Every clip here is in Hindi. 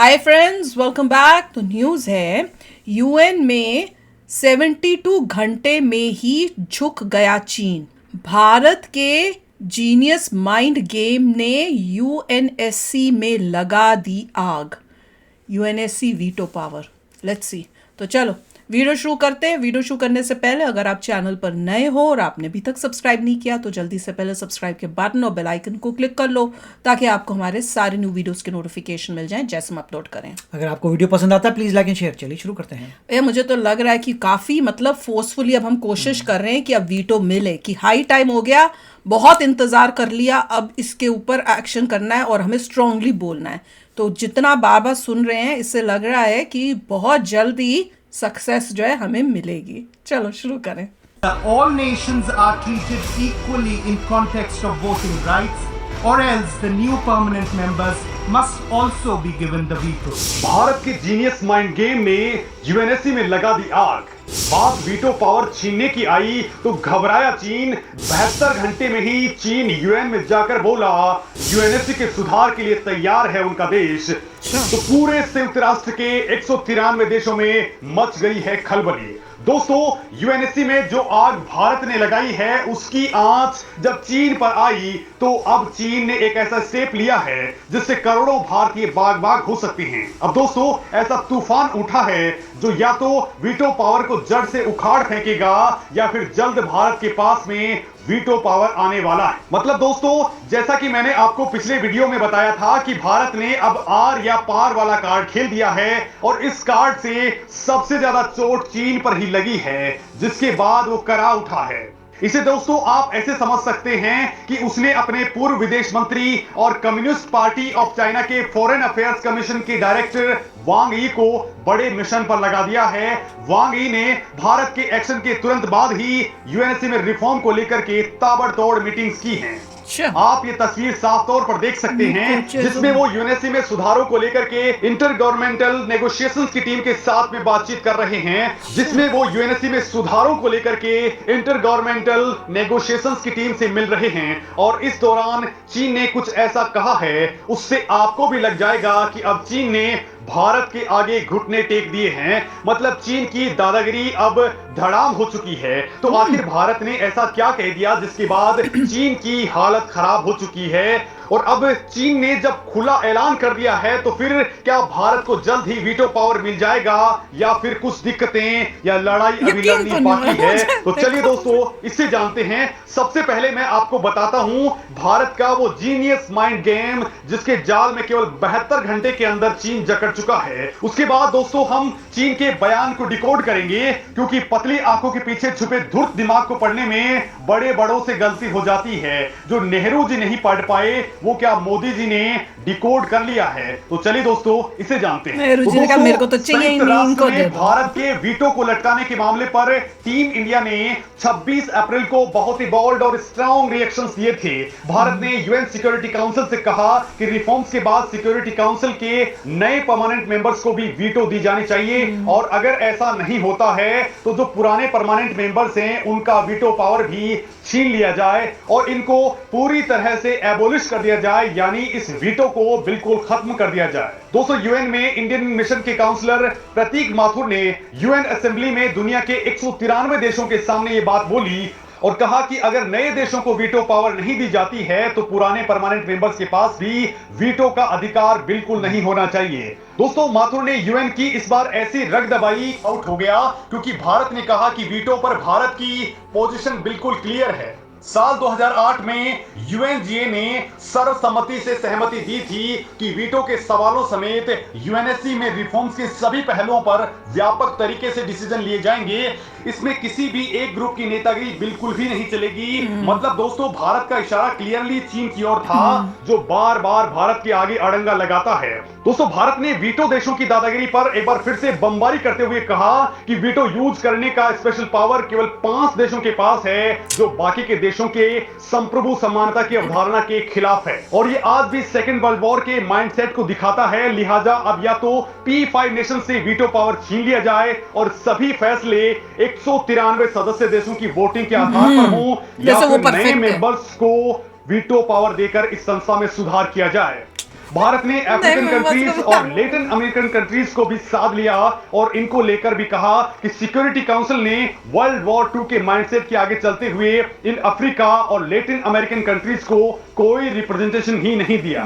Hi friends, welcome back. तो न्यूज़ है यूएन में 72 घंटे में ही झुक गया चीन। भारत के जीनियस माइंड गेम ने यूएनएससी में लगा दी आग। UNSC veto power. Let's see. तो चलो वीडियो शुरू करते हैं। वीडियो शुरू करने से पहले अगर आप चैनल पर नए हो और आपने अभी तक सब्सक्राइब नहीं किया तो जल्दी से पहले सब्सक्राइब के बटन और बेल आइकन को क्लिक कर लो ताकि आपको हमारे सारे न्यू वीडियोस के नोटिफिकेशन मिल जाएं जैसे हम अपलोड करें। अगर आपको वीडियो पसंद आता है प्लीज लाइक एंड शेयर। चलिए शुरू करते हैं। ये मुझे तो लग रहा है कि काफ़ी फोर्सफुली अब हम कोशिश कर रहे हैं कि अब वीटो मिले, कि हाई टाइम हो गया, बहुत इंतज़ार कर लिया, अब इसके ऊपर एक्शन करना है और हमें स्ट्रांगली बोलना है। तो जितना बार बार सुन रहे हैं इससे लग रहा है कि बहुत जल्दी सक्सेस जो है हमें मिलेगी। चलो शुरू करें। All nations are treated equally in context of voting rights, or else the new permanent members must also be given the veto. Bharat के जीनियस माइंड गेम ने यूएनएससी में लगा दी आग। बात वीटो पावर छीनने की आई तो घबराया चीन। 72 घंटे में ही चीन यूएन में जाकर बोला यूएनएससी के सुधार के लिए तैयार है उनका देश। तो पूरे संयुक्त राष्ट्र के 193 देशों में मच गई है खलबली। दोस्तों, यूएनएससी में जो आग भारत ने लगाई है उसकी आंच जब चीन पर आई तो अब चीन ने एक ऐसा स्टेप लिया है जिससे करोड़ों भारतीय बाग बाग हो सकते हैं। अब दोस्तों, ऐसा तूफान उठा है जो या तो वीटो पावर को जड़ से उखाड़ फेंकेगा या फिर जल्द भारत के पास में वीटो पावर आने वाला है। मतलब दोस्तों, जैसा कि मैंने आपको पिछले वीडियो में बताया था कि भारत ने अब आर या पार वाला कार्ड खेल दिया है और इस कार्ड से सबसे ज्यादा चोट चीन पर ही लगी है, जिसके बाद वो करा उठा है। इसे दोस्तों आप ऐसे समझ सकते हैं कि उसने अपने पूर्व विदेश मंत्री और कम्युनिस्ट पार्टी ऑफ चाइना के फॉरेन अफेयर्स कमीशन के डायरेक्टर वांग यी को बड़े मिशन पर लगा दिया है। वांग यी ने भारत के एक्शन के तुरंत बाद ही यूएनएससी में रिफॉर्म को लेकर के ताबड़तोड़ मीटिंग्स की हैं। आप ये तस्वीर साफ तौर पर देख सकते हैं जिसमें वो यूएनएससी में सुधारों को लेकर के इंटर गवर्नमेंटल नेगोशिएशंस की टीम के साथ में बातचीत कर रहे हैं, जिसमें वो यूएनएससी में सुधारों को लेकर के इंटर गवर्नमेंटल नेगोशिएशंस की टीम से मिल रहे हैं। और इस दौरान चीन ने कुछ ऐसा कहा है उससे आपको भी लग जाएगा कि अब चीन ने भारत के आगे घुटने टेक दिए हैं। मतलब चीन की दादागिरी अब धड़ाम हो चुकी है। तो आखिर भारत ने ऐसा क्या कह दिया जिसके बाद चीन की हालत खराब हो चुकी है? और अब चीन ने जब खुला ऐलान कर दिया है तो फिर क्या भारत को जल्द ही वीटो पावर मिल जाएगा या फिर कुछ दिक्कतें या लड़ाई अभी लड़नी बाकी है? तो चलिए दोस्तों इससे जानते हैं। सबसे पहले मैं आपको बताता हूं भारत का वो जीनियस माइंड गेम जिसके जाल में केवल 72 घंटे के अंदर चीन जकड़ चुका है। उसके बाद दोस्तों हम चीन के बयान को डिकोड करेंगे, क्योंकि पतली आंखों के पीछे छुपे धूर्त दिमाग को पढ़ने में बड़े बड़ों से गलती हो जाती है। जो नेहरू जी नहीं पढ़ पाए वो क्या मोदी जी ने डिकोड कर लिया है? तो चलिए दोस्तों इसे जानते हैं। नेहरू जी ने कहा मेरे को तो चाहिए ही नहीं, इनको दे दो। भारत के वीटो को लटकाने के मामले पर टीम इंडिया ने 26 अप्रैल को बहुत ही बोल्ड और स्ट्रॉन्ग रिएक्शंस दिए थे। भारत ने यूएन सिक्योरिटी काउंसिल से कहा कि रिफॉर्म्स के बाद सिक्योरिटी काउंसिल के नए परमानेंट मेंबर्स को भी वीटो दी जानी चाहिए और अगर ऐसा नहीं होता है तो जो पुराने परमानेंट मेंबर्स हैं उनका वीटो पावर भी छीन लिया जाए और इनको पूरी तरह से एबोलिश कर दिया जाए, यानी इस वीटो को बिल्कुल खत्म कर दिया जाए। दोस्तों, यूएन में इंडियन मिशन के काउंसलर प्रतीक माथुर ने यूएन असेंबली में दुनिया के 193 देशों के सामने ये बात बोली और कहा कि अगर नए देशों को वीटो पावर नहीं दी जाती है तो पुराने परमानेंट मेंबर्स के पास भी वीटो का अधिकार बिल्कुल नहीं होना चाहिए। दोस्तों, माथुर ने यूएन की इस बार ऐसी रग दबाई आउट हो गया क्योंकि भारत ने कहा कि वीटो पर भारत की पोजीशन बिल्कुल क्लियर है। साल 2008 में यूएनजीए ने सर्वसम्मति से सहमति दी थी कि वीटो के सवालों समेत यूएनएससी में रिफॉर्म्स के सभी पहलुओं पर व्यापक तरीके से डिसीजन लिए जाएंगे। इसमें किसी भी एक ग्रुप की नेतागिरी बिल्कुल भी नहीं चलेगी। मतलब दोस्तों, भारत का इशारा क्लियरली चीन की ओर था जो बार बार भारत के आगे अड़ंगा लगाता है। दोस्तों, भारत ने वीटो देशों की दादागिरी पर एक बार फिर से बमबारी करते हुए कहा कि वीटो यूज करने का स्पेशल पावर केवल 5 देशों के पास है जो बाकी के देशों के संप्रभु समानता की अवधारणा के खिलाफ है। और ये आज भी सेकेंड वर्ल्ड वॉर के माइंडसेट को दिखाता है। लिहाजा अब या तो P5 नेशन से वीटो पावर छीन लिया जाए और सभी फैसले 193 सदस्य देशों की वोटिंग के आधार पर हो या फिर नए मेंबर्स को वीटो पावर देकर इस संस्था में सुधार किया जाए। भारत ने अफ्रीकन नहीं, मैं कंट्रीज उसको और बता- लेटिन अमेरिकन कंट्रीज को भी साथ लिया और इनको लेकर भी कहा कि सिक्योरिटी काउंसिल ने वर्ल्ड वॉर 2 के माइंडसेट के आगे चलते हुए इन अफ्रीका और लेटिन अमेरिकन कंट्रीज को कोई रिप्रेजेंटेशन ही नहीं दिया।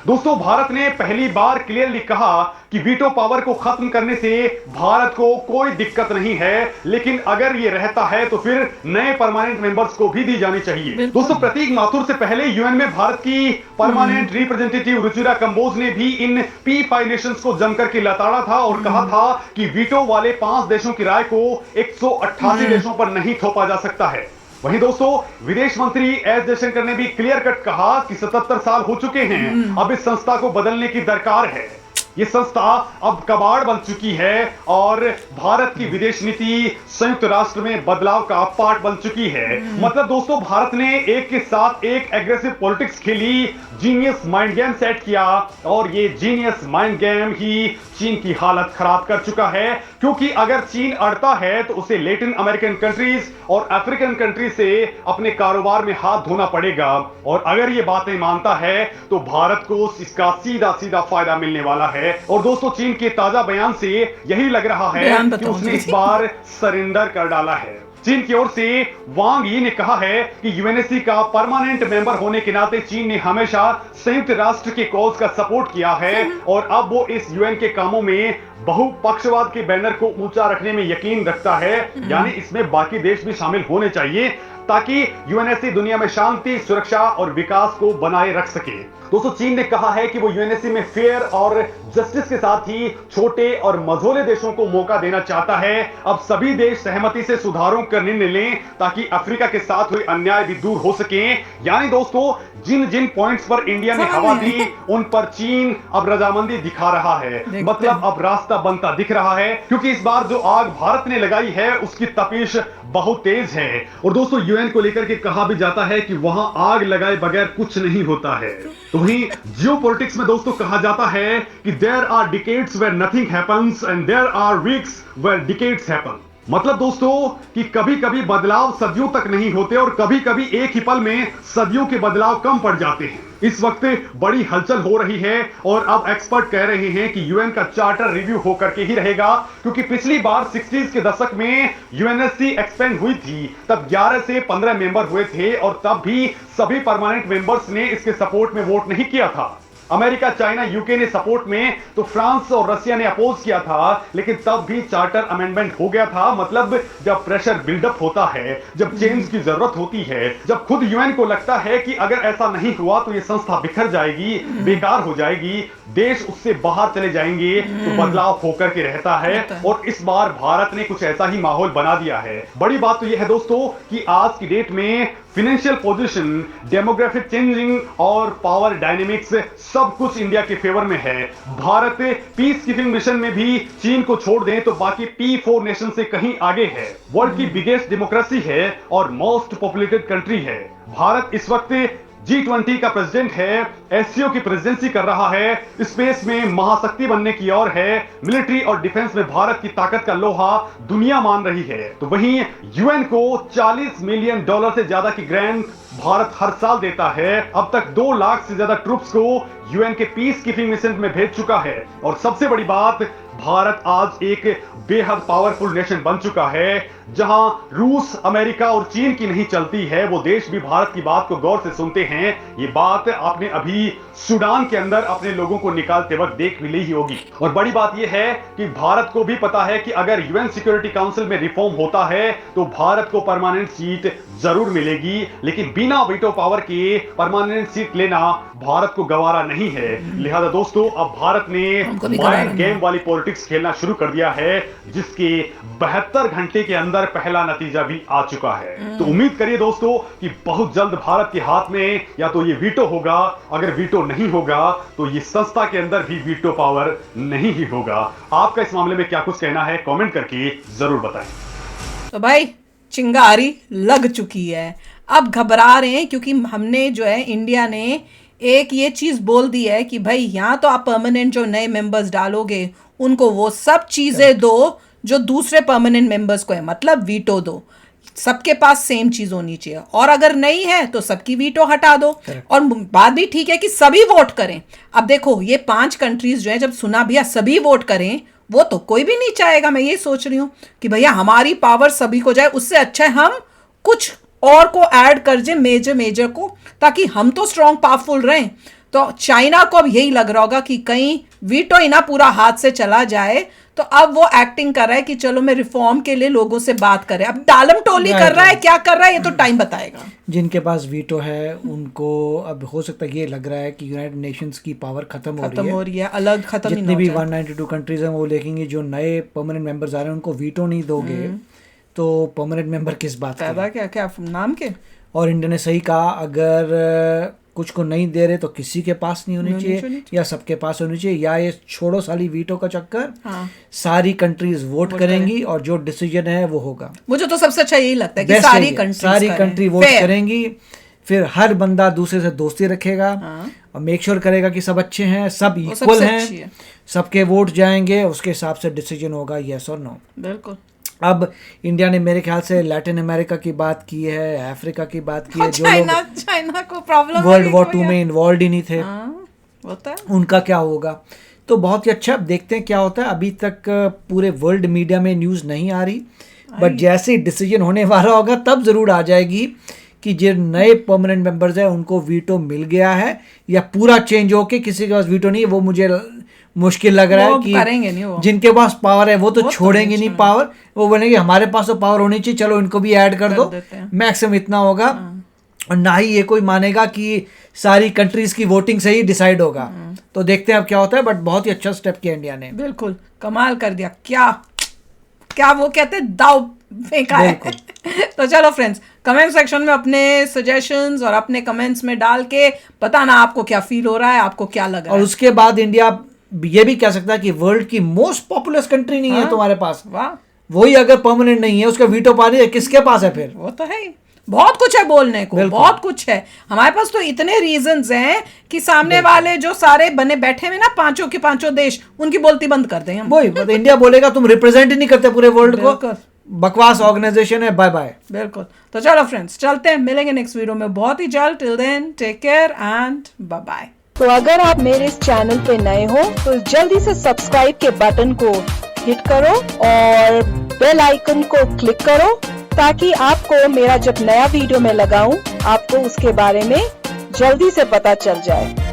दोस्तों, भारत ने पहली बार क्लियरली कहा कि वीटो पावर को खत्म करने से भारत को कोई दिक्कत नहीं है, लेकिन अगर ये रहता है तो फिर नए परमानेंट मेंबर्स को भी दी जानी चाहिए। दोस्तों, प्रतीक माथुर से पहले यूएन में भारत की परमानेंट रिप्रेजेंटेटिव रुचिरा कंबोज ने भी इन P5 नेशंस को जमकर के लताड़ा था और कहा था कि वीटो वाले 5 देशों की राय को 188 देशों पर नहीं थोपा जा सकता है। वहीं दोस्तों, विदेश मंत्री एस जयशंकर ने भी क्लियर कट कहा कि 77 साल हो चुके हैं, अब इस संस्था को बदलने की दरकार है। ये संस्था अब कबाड़ बन चुकी है और भारत की विदेश नीति संयुक्त राष्ट्र में बदलाव का पार्ट बन चुकी है। मतलब दोस्तों, भारत ने एक के साथ एक एग्रेसिव पॉलिटिक्स खेली, जीनियस माइंड गेम सेट किया और ये जीनियस माइंड गेम ही चीन की हालत खराब कर चुका है, क्योंकि अगर चीन अड़ता है तो उसे लेटिन अमेरिकन कंट्रीज और अफ्रीकन कंट्रीज से अपने कारोबार में हाथ धोना पड़ेगा और अगर ये बातें मानता है तो भारत को इसका सीधा सीधा फायदा मिलने वाला है। और दोस्तों, चीन के ताजा बयान से यही लग रहा है बयान कि बताओ उसने जी। इस बार सरेंडर कर डाला है। चीन की ओर से वांग यी ने कहा है कि यूएनएससी का परमानेंट मेंबर होने के नाते चीन ने हमेशा संयुक्त राष्ट्र के कॉज का सपोर्ट किया है और अब वो इस यूएन के कामों में बहुपक्षवाद के बैनर को ऊंचा रखने में यकीन रखता है, यानी इसमें बाकी देश भी शामिल होने चाहिए ताकि यूएनएससी दुनिया में शांति, सुरक्षा और विकास को बनाए रख सके। दोस्तों, चीन ने कहा है कि वो यूएनएससी में फेयर और जस्टिस के साथ ही छोटे और मझोले देशों को मौका देना चाहता है। अब सभी देश सहमति से सुधारों का निर्णय लें ताकि अफ्रीका के साथ हुए अन्याय भी दूर हो सके। यानी दोस्तों, जिन जिन पॉइंट्स पर इंडिया ने हवा दी उन पर चीन अब रजामंदी दिखा रहा है, मतलब अब रास्ता बनता दिख रहा है, क्योंकि इस बार जो आग भारत ने लगाई है उसकी तपिश बहुत तेज है। और दोस्तों, यूएन को लेकर के कहा भी जाता है कि वहां आग लगाए बगैर कुछ नहीं होता है। तो वहीं जियोपॉलिटिक्स में दोस्तों कहा जाता है कि there are decades where nothing happens and there are weeks where decades happen. मतलब दोस्तों कि कभी कभी बदलाव सदियों तक नहीं होते और कभी कभी एक ही पल में सदियों के बदलाव कम पड़ जाते हैं। इस वक्त बड़ी हलचल हो रही है और अब एक्सपर्ट कह रहे हैं कि यूएन का चार्टर रिव्यू होकर के ही रहेगा, क्योंकि पिछली बार 60s के दशक में यूएनएससी एक्सपेंड हुई थी, तब 11 से 15 मेंबर हुए थे और तब भी सभी परमानेंट मेंबर्स ने इसके सपोर्ट में वोट नहीं किया था। अमेरिका, चाइना, यूके ने सपोर्ट में तो फ्रांस और रशिया ने अपोज किया था, लेकिन तब भी चार्टर अमेंडमेंट हो गया था। मतलब जब प्रेशर बिल्डअप होता है, जब चेंज की जरूरत होती है, जब खुद यूएन को लगता है कि अगर ऐसा नहीं हुआ तो ये संस्था बिखर जाएगी, बेकार हो जाएगी, देश उससे बाहर चले जाएंगे, तो बदलाव होकर के रहता है। और इस बार भारत ने कुछ ऐसा ही माहौल बना दिया है। बड़ी बात तो यह है दोस्तों कि आज की डेट में फाइनेंशियल पोजीशन, डेमोग्राफिक चेंजिंग और पावर डायनेमिक्स सब कुछ इंडिया के फेवर में है। भारत पीस कीपिंग मिशन में भी चीन को छोड़ दें तो बाकी P4 नेशन से कहीं आगे है। वर्ल्ड की बिगेस्ट डेमोक्रेसी है और मोस्ट पॉपुलेटेड कंट्री है। भारत इस वक्त G20 का प्रेसिडेंट है, एससीओ की प्रेसिडेंसी कर रहा है, स्पेस में महाशक्ति बनने की ओर है, मिलिट्री और डिफेंस में भारत की ताकत का लोहा दुनिया मान रही है। तो वहीं यूएन को $40 मिलियन से ज्यादा की ग्रांट भारत हर साल देता है। अब तक 2 लाख से ज्यादा ट्रूप्स को यूएन के पीस कीपिंग मिशन में भेज चुका है। और सबसे बड़ी बात, भारत आज एक बेहद पावरफुल नेशन बन चुका है, जहां रूस, अमेरिका और चीन की नहीं चलती है, वो देश भी भारत की बात को गौर से सुनते हैं। ये बात आपने अभी सूडान के अंदर अपने लोगों को निकालते वक्त देख भी ली ही होगी। और बड़ी बात यह है कि भारत को भी पता है कि अगर यूएन सिक्योरिटी काउंसिल में रिफॉर्म होता है तो भारत को परमानेंट सीट जरूर मिलेगी, लेकिन बिना वीटो पावर के परमानेंट सीट लेना भारत को गवारा नहीं है। लिहाजा दोस्तों, अब भारत ने माइंड गेम वाली पॉलिटिक्स खेलना शुरू कर दिया है, जिसके 72 घंटे के अंदर पहला नतीजा भी आ चुका है। तो उम्मीद करिए दोस्तों कि बहुत जल्द भारत के हाथ में या तो ये वीटो होगा, अगर वीटो नहीं होगा तो ये संस्था के अंदर भी वीटो पावर नहीं ही होगा। आपका इस मामले में क्या कुछ कहना है, कमेंट करके जरूर बताएं। तो भाई चिंगारी लग चुकी है, अब घबरा रहे हैं क्योंकि हमने जो है इंडिया ने एक ये चीज बोल दी है कि भाई यहाँ तो आप परमानेंट जो नए मेंबर्स डालोगे उनको वो सब चीजें दो जो दूसरे परमानेंट मेंबर्स को है, मतलब वीटो दो। सबके पास सेम चीज होनी चाहिए, और अगर नहीं है तो सबकी वीटो हटा दो। और बात भी ठीक है कि सभी वोट करें। अब देखो ये 5 कंट्रीज जो है, जब सुना भैया सभी वोट करें, वो तो कोई भी नहीं चाहेगा। मैं ये सोच रही हूँ कि भैया हमारी पावर सभी को जाए, उससे अच्छा है हम कुछ और को ऐड कर जाए, मेजर को, ताकि हम तो स्ट्रॉन्ग पावरफुल रहें। तो चाइना को अब यही लग रहा होगा कि कहीं वीटो ही ना पूरा हाथ से चला जाए, तो अब वो एक्टिंग कर रहा है कि चलो मैं रिफॉर्म के लिए लोगों से बात करें। अब डालम टोली कर रहा है, क्या कर रहा है ये तो टाइम बताएगा। जिनके पास वीटो है उनको अब हो सकता है ये लग रहा है कि यूनाइटेड नेशंस की पावर खत्म हो रही है, अलग खत्म ही जितने भी 192 कंट्रीज हैं वो देखेंगे जो नए परमानेंट मेंबर्स आ रहे हैं उनको वीटो नहीं दोगे तो परमानेंट मेंबर किस बात का? क्या नाम के। और इंडिया ने सही कहा, अगर कुछ को नहीं दे रहे तो किसी के पास नहीं होनी चाहिए, या सबके पास होनी चाहिए, या ये छोड़ो साली वीटो का चक्कर। सारी कंट्रीज वोट करेंगी और जो डिसीजन है वो होगा। मुझे तो सबसे अच्छा यही लगता है कि सारी कंट्री वोट करेंगी, फिर हर बंदा दूसरे से दोस्ती रखेगा और मेक श्योर करेगा कि सब अच्छे हैं, सब इक्वल हैं, सबके वोट जाएंगे, उसके हिसाब से डिसीजन होगा, यस और नो। बिल्कुल। अब इंडिया ने मेरे ख्याल से लैटिन अमेरिका की बात की है, अफ्रीका की बात की है, जो लोग चाइना को प्रॉब्लम वर्ल्ड वॉर 2 में इन्वॉल्व ही नहीं थे, होता है, उनका क्या होगा। तो बहुत ही अच्छा, अब देखते हैं क्या होता है। अभी तक पूरे वर्ल्ड मीडिया में न्यूज़ नहीं आ रही, बट जैसे ही डिसीजन होने वाला होगा तब ज़रूर आ जाएगी कि जो नए परमानेंट मेंबर्स हैं उनको वीटो मिल गया है या पूरा चेंज होके किसी के पास वीटो नहीं है। वो मुझे मुश्किल लग रहा है कि करेंगे नहीं वो। जिनके पास पावर है वो तो छोड़ेंगे नहीं पावर, वो बोलेंगे हमारे पास तो पावर होनी चाहिए, चलो इनको भी ऐड कर दो, मैक्सिमम इतना होगा। और ना ही ये कोई मानेगा कि सारी कंट्रीज की वोटिंग से ही डिसाइड होगा। तो देखते हैं अब क्या होता है, बट बहुत ही अच्छा स्टेप किया इंडिया ने, बिल्कुल कमाल कर दिया। क्या वो कहते हैं, दाव फेंका है। तो चलो फ्रेंड्स, कमेंट सेक्शन में अपने सजेशंस और अपने कमेंट्स में डाल के बताना आपको क्या फील हो रहा है, आपको क्या लग रहा है। और उसके बाद इंडिया ये भी कह सकता है कि वर्ल्ड की मोस्ट पॉपुलस कंट्री नहीं है तुम्हारे पास। वाह, वही अगर परमानेंट नहीं है, उसका वीटो पावर है, किसके पास है फिर? वो तो है ही, बहुत कुछ है बोलने को, बहुत कुछ है हमारे पास। तो इतने रीजंस हैं कि सामने वाले जो सारे बने बैठे हुए ना, पांचों के पांचों देश, उनकी बोलती बंद कर दें हम। वही मतलब इंडिया बोलेगा तुम रिप्रेजेंट ही नहीं करते पूरे वर्ल्ड को, बकवास ऑर्गेनाइजेशन है, बाय बाय। बिल्कुल। तो चलो फ्रेंड्स, चलते हैं, मिलेंगे नेक्स्ट वीडियो में बहुत ही जल्द। Till then take care and bye bye. तो अगर आप मेरे इस चैनल पे नए हो तो जल्दी से सब्सक्राइब के बटन को हिट करो और बेल आइकन को क्लिक करो, ताकि आपको मेरा जब नया वीडियो मैं लगाऊं आपको उसके बारे में जल्दी से पता चल जाए।